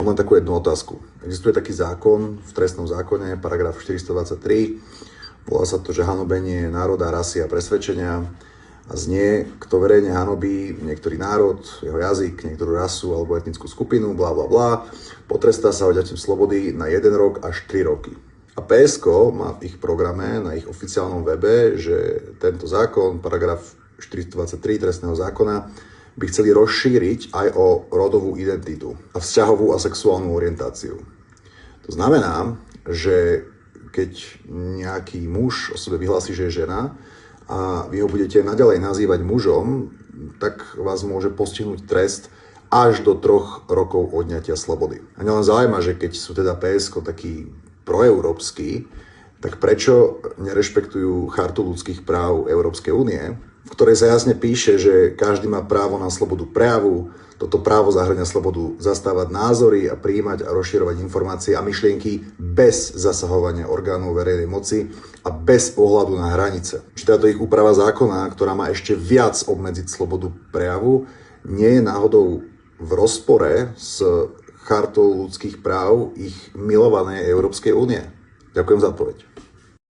Mám len takú jednu otázku. Existuje taký zákon v trestnom zákone, paragraf 423, volá sa to, že hanobenie národa, rasy a presvedčenia a znie, kto verejne hanobí niektorý národ, jeho jazyk, niektorú rasu alebo etnickú skupinu, bla bla bla, potrestá sa odňatím slobody na 1 rok až 3 roky. A PSK má v ich programe, na ich oficiálnom webe, že tento zákon, paragraf 423 trestného zákona, by chceli rozšíriť aj o rodovú identitu a vzťahovú a sexuálnu orientáciu. To znamená, že keď nejaký muž o sebe vyhlási, že je žena a vy ho budete naďalej nazývať mužom, tak vás môže postihnúť trest až do 3 rokov odňatia slobody. A mňa len zaujíma, že keď sú teda PSK takí proeurópsky, tak prečo nerešpektujú Chartu ľudských práv Európskej únie, v ktorej sa jasne píše, že každý má právo na slobodu prejavu. Toto právo zahŕňa slobodu zastávať názory a prijímať a rozširovať informácie a myšlienky bez zasahovania orgánov verejnej moci a bez ohľadu na hranice. Či táto ich úprava zákona, ktorá má ešte viac obmedziť slobodu prejavu, nie je náhodou v rozpore s Chartou ľudských práv ich milovanej Európskej únie? Ďakujem za odpoveď.